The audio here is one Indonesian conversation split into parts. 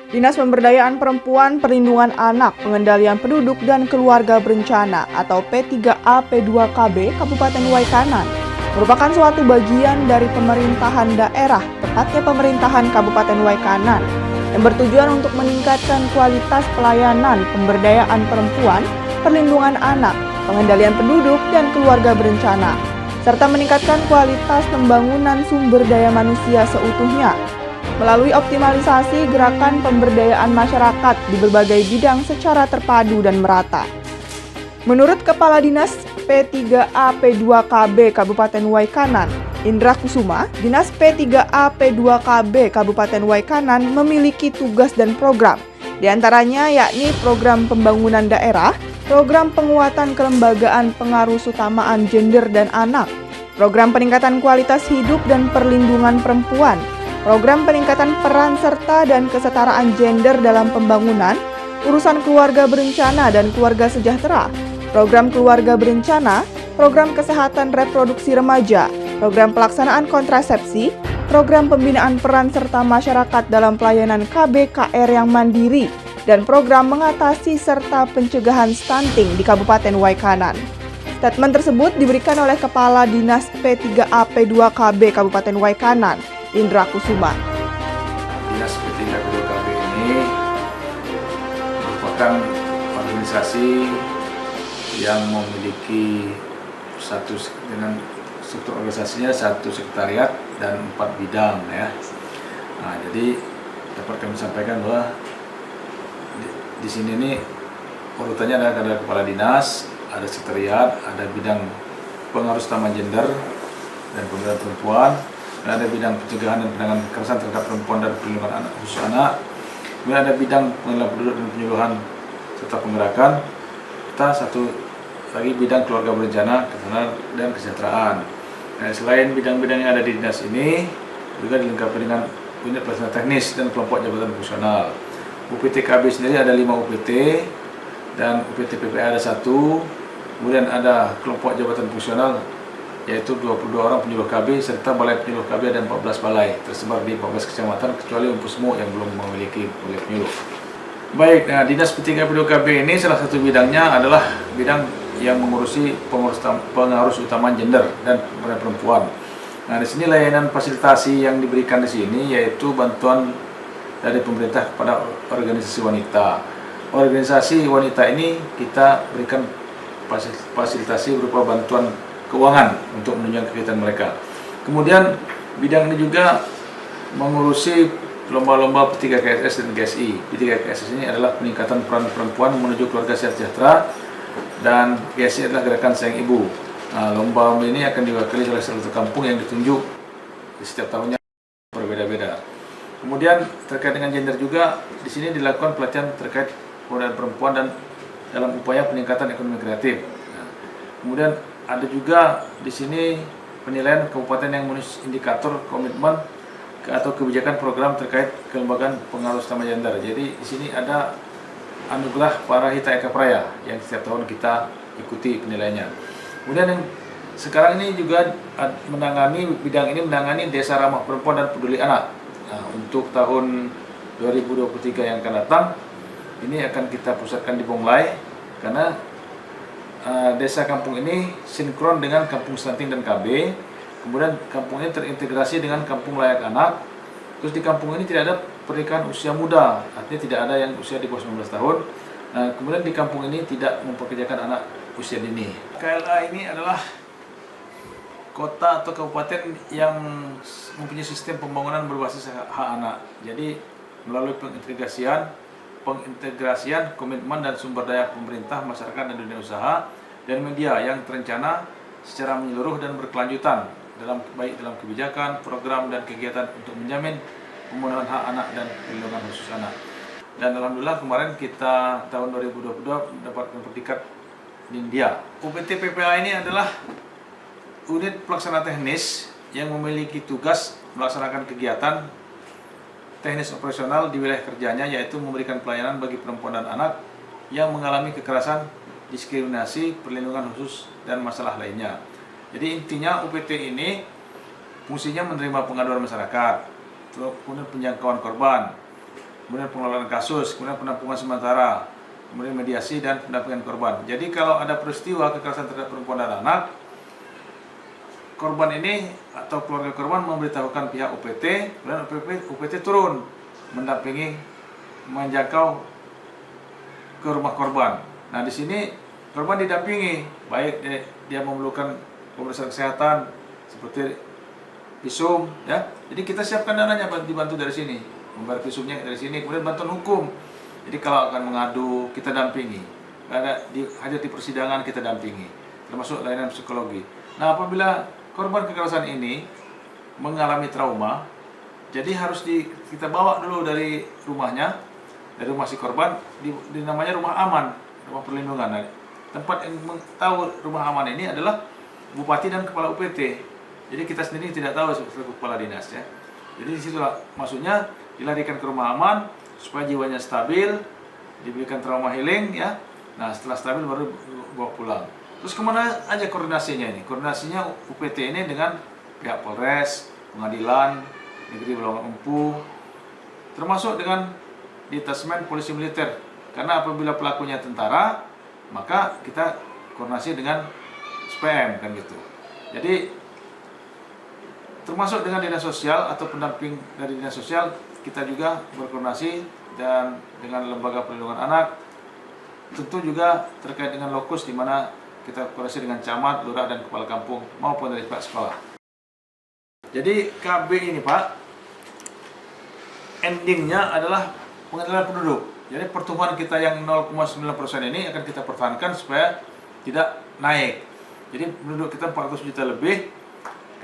Dinas Pemberdayaan Perempuan, Perlindungan Anak, Pengendalian Penduduk dan Keluarga Berencana atau P3A P2KB Kabupaten Waikanan merupakan suatu bagian dari pemerintahan daerah, tepatnya pemerintahan Kabupaten Waikanan, yang bertujuan untuk meningkatkan kualitas pelayanan pemberdayaan perempuan, perlindungan anak, pengendalian penduduk dan keluarga berencana, serta meningkatkan kualitas pembangunan sumber daya manusia seutuhnya melalui optimalisasi gerakan pemberdayaan masyarakat di berbagai bidang secara terpadu dan merata. Menurut Kepala Dinas P3A P2KB Kabupaten Waikanan, Indra Kusuma, Dinas P3A P2KB Kabupaten Waikanan memiliki tugas dan program, di antaranya yakni program pembangunan daerah, program penguatan kelembagaan pengaruh utamaan gender dan anak, program peningkatan kualitas hidup dan perlindungan perempuan, program peningkatan peran serta dan kesetaraan gender dalam pembangunan, urusan keluarga berencana dan keluarga sejahtera, program keluarga berencana, program kesehatan reproduksi remaja, program pelaksanaan kontrasepsi, program pembinaan peran serta masyarakat dalam pelayanan KBKR yang mandiri, dan program mengatasi serta pencegahan stunting di Kabupaten Waikanan. Statement tersebut diberikan oleh Kepala Dinas P3A P2KB Kabupaten Waikanan, Indra Kusuma. Dinas P3A P2KB ini merupakan organisasi yang memiliki dengan struktur organisasinya satu sekretariat dan 4 bidang ya. Nah, jadi dapat kami sampaikan bahwa di sini ini urutannya ada kepala dinas, ada sekretariat, ada bidang pengaruh utama gender dan pemberdayaan perempuan, dan ada bidang pencegahan dan penanganan kekerasan terhadap perempuan dan perlindungan anak khusus anak. Kemudian ada bidang pengendalian penduduk dan penyuluhan serta penggerakan. Kita satu lagi bidang keluarga berencana, ketahanan dan kesejahteraan. Nah, selain bidang-bidang yang ada di dinas ini, juga dilengkapi dengan unit pelaksana teknis dan kelompok jabatan fungsional. UPT KB sendiri ada 5 UPT dan UPT PPA ada 1. Kemudian ada kelompok jabatan fungsional yaitu 22 orang penyuluh KB serta balai penyuluh KB ada 14 balai tersebar di 14 kecamatan kecuali Umpusmu yang belum memiliki balai penyuluh. Baik, nah Dinas P3A P2KB ini salah satu bidangnya adalah bidang yang mengurusi pengaruh utama gender dan perempuan. Nah, di sini layanan fasilitasi yang diberikan di sini yaitu bantuan dari pemerintah kepada organisasi wanita. Organisasi wanita ini kita berikan fasilitasi berupa bantuan keuangan untuk menunjang kegiatan mereka. Kemudian bidang ini juga mengurusi lomba-lomba P3KSS dan GSI. P3KSS ini adalah peningkatan peran perempuan menuju keluarga sejahtera dan GSI adalah gerakan sayang ibu. Nah, lomba ini akan diwakili oleh salah satu kampung yang ditunjuk di setiap tahunnya berbeda-beda. Kemudian terkait dengan gender juga di sini dilakukan pelatihan terkait pemberdayaan perempuan dan dalam upaya peningkatan ekonomi kreatif. Nah, kemudian ada juga di sini penilaian kabupaten yang memenuhi indikator komitmen atau kebijakan program terkait kelembagaan pengaruh utama gender. Jadi di sini ada anugerah para Hita Eka Praya yang setiap tahun kita ikuti penilaiannya. Kemudian yang sekarang ini juga bidang ini menangani Desa Ramah Perempuan dan Peduli Anak. Nah, untuk tahun 2023 yang akan datang ini akan kita pusatkan di Bonglai karena desa kampung ini sinkron dengan Kampung Stunting dan KB. Kemudian kampung ini terintegrasi dengan Kampung Layak Anak. Terus di kampung ini tidak ada pernikahan usia muda, artinya tidak ada yang usia di bawah 19 tahun. Nah, kemudian di kampung ini tidak mempekerjakan anak usia dini. KLA ini adalah kota atau kabupaten yang mempunyai sistem pembangunan berbasis hak anak. Jadi melalui pengintegrasian komitmen dan sumber daya pemerintah, masyarakat dan dunia usaha dan media yang terencana secara menyeluruh dan berkelanjutan baik dalam kebijakan, program dan kegiatan untuk menjamin pemenuhan hak anak dan perlindungan khusus anak. Dan alhamdulillah kemarin kita tahun 2022 mendapatkan predikat Nindya. UPT PPA ini adalah unit pelaksana teknis yang memiliki tugas melaksanakan kegiatan teknis operasional di wilayah kerjanya, yaitu memberikan pelayanan bagi perempuan dan anak yang mengalami kekerasan, diskriminasi, perlindungan khusus, dan masalah lainnya. Jadi intinya UPT ini fungsinya menerima pengaduan masyarakat, kemudian penjangkauan korban, kemudian pengelolaan kasus, kemudian penampungan sementara, kemudian mediasi dan pendampingan korban. Jadi kalau ada peristiwa kekerasan terhadap perempuan dan anak, korban ini atau keluarga korban memberitahukan pihak UPT, kemudian UPT turun mendampingi, menjangkau ke rumah korban. Nah, di sini korban didampingi, baik dia memerlukan pemeriksaan kesehatan seperti visum, ya. Jadi kita siapkan dananya, dibantu dari sini, membayar visumnya dari sini, kemudian bantuan hukum. Jadi kalau akan mengadu, kita dampingi. Hadir di persidangan kita dampingi, termasuk layanan psikologi. Nah, apabila korban kekerasan ini mengalami trauma, jadi harus kita bawa dulu dari rumahnya, dari rumah si korban, di namanya rumah aman, rumah perlindungan. Nah, tempat yang tahu rumah aman ini adalah bupati dan kepala UPT. Jadi kita sendiri tidak tahu sebagai kepala dinas, ya. Jadi disitulah maksudnya dilarikan ke rumah aman supaya jiwanya stabil, diberikan trauma healing, ya. Nah, setelah stabil baru bawa pulang. Terus kemana aja koordinasinya ini? Koordinasinya UPT ini dengan pihak Polres, pengadilan negeri Balongan Empu, termasuk dengan detasmen polisi militer. Karena apabila pelakunya tentara, maka kita koordinasi dengan SPM, kan gitu. Jadi termasuk dengan dinas sosial atau pendamping dari dinas sosial, kita juga berkoordinasi dan dengan lembaga perlindungan anak, tentu juga terkait dengan lokus di mana kita koordinasi dengan camat, lurah dan kepala kampung maupun dari pihak sekolah. Jadi KB ini, Pak, endingnya adalah pengendalian penduduk. Jadi pertumbuhan kita yang 0,9% ini akan kita pertahankan supaya tidak naik. Jadi penduduk kita 400 juta lebih,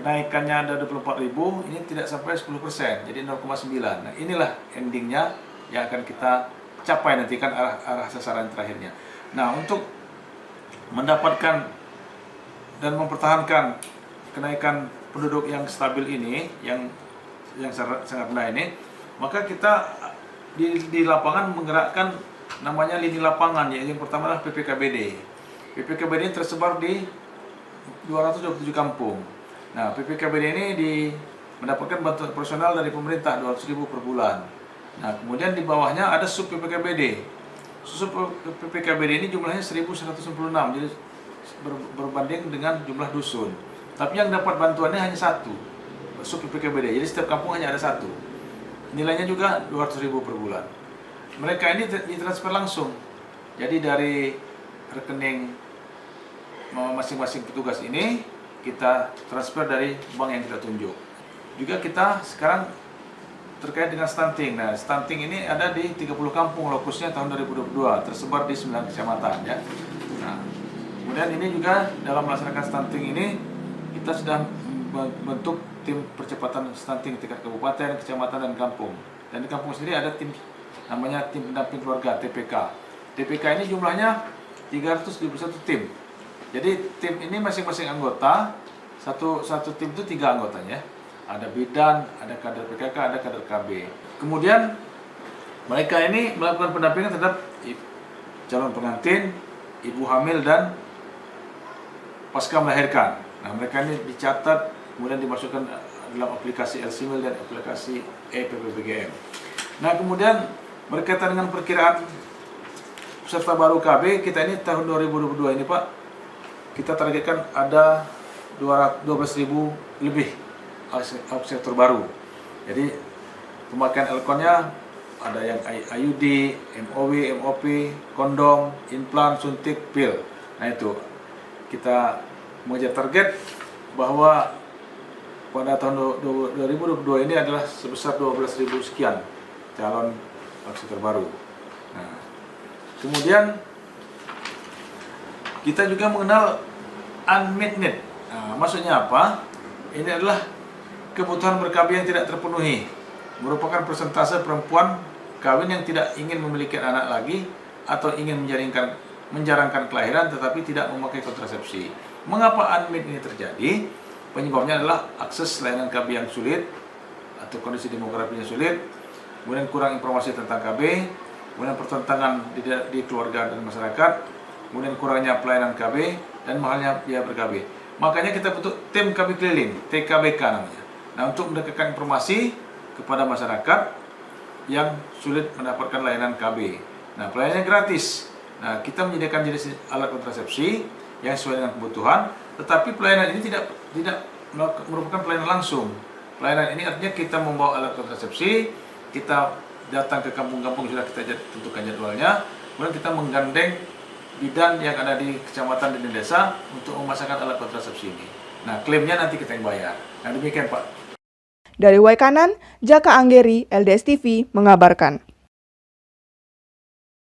kenaikannya ada 24.000, ini tidak sampai 10%, jadi 0,9. Nah, inilah endingnya yang akan kita capai nanti, kan arah sasaran terakhirnya. Nah, untuk mendapatkan dan mempertahankan kenaikan penduduk yang stabil ini, yang sangat rendah ini, maka kita di lapangan menggerakkan namanya lini lapangan, yang pertama adalah PPKBD. PPKBD ini tersebar di 227 kampung. Nah, PPKBD ini mendapatkan bantuan personal dari pemerintah 200.000 per bulan. Nah, kemudian di bawahnya ada sub PPKBD. Sub PPKBD ini jumlahnya 1.196, jadi berbanding dengan jumlah dusun. Tapi yang dapat bantuannya hanya satu, sub PPKBD. Jadi setiap kampung hanya ada satu. Nilainya juga 200.000 per bulan. Mereka ini ditransfer langsung. Jadi dari rekening masing-masing petugas ini kita transfer dari bank yang kita tunjuk. Juga kita sekarang terkait dengan stunting. Nah, stunting ini ada di 30 kampung lokusnya tahun 2022, tersebar di 9 kecamatan, ya. Nah, kemudian ini juga dalam melaksanakan stunting ini kita sudah membentuk tim percepatan stunting tingkat kabupaten, kecamatan, dan kampung. Dan di kampung sendiri ada tim namanya tim pendamping keluarga TPK. TPK ini jumlahnya 321 tim. Jadi tim ini masing-masing anggota, satu tim itu 3 anggotanya. Ada bidan, ada kader PKK, ada kader KB. Kemudian mereka ini melakukan pendampingan terhadap calon pengantin, ibu hamil, dan pasca melahirkan. Nah, mereka ini dicatat, kemudian dimasukkan dalam aplikasi LCMIL dan aplikasi EPPBGM. Nah, kemudian berkaitan dengan perkiraan peserta baru KB, kita ini tahun 2022 ini, Pak, kita targetkan ada 12.000 lebih sektor baru. Jadi pemakaian Elkonnya ada yang IUD, MOW, MOP, kondom, implan, suntik, pil. Nah, itu kita mengejar target bahwa pada tahun 2022 ini adalah sebesar 12.000 sekian calon sektor baru. Nah, kemudian kita juga mengenal unmet need. Nah, maksudnya apa? Ini adalah kebutuhan ber-KB yang tidak terpenuhi, merupakan persentase perempuan kawin yang tidak ingin memiliki anak lagi atau ingin menjarangkan kelahiran tetapi tidak memakai kontrasepsi. Mengapa unmet ini terjadi? Penyebabnya adalah akses layanan KB yang sulit atau kondisi demografinya sulit, kemudian kurang informasi tentang KB, kemudian pertentangan di keluarga dan masyarakat, kemudian kurangnya pelayanan KB, dan mahalnya biaya ber-KB. Makanya kita bentuk tim KB keliling, TKBK namanya. Nah, untuk mendekatkan informasi kepada masyarakat yang sulit mendapatkan layanan KB. Nah, pelayanannya gratis. Nah, kita menyediakan jenis alat kontrasepsi yang sesuai dengan kebutuhan, tetapi pelayanan ini tidak merupakan pelayanan langsung. Pelayanan ini artinya kita membawa alat kontrasepsi, kita datang ke kampung-kampung, sudah kita tentukan jadwalnya, kemudian kita menggandeng bidan yang ada di kecamatan dan di desa untuk memasangkan alat kontrasepsi ini. Nah, klaimnya nanti kita yang bayar. Nah, demikian Pak. Dari Waikanan, Jaka Anggeri, LDS TV mengabarkan.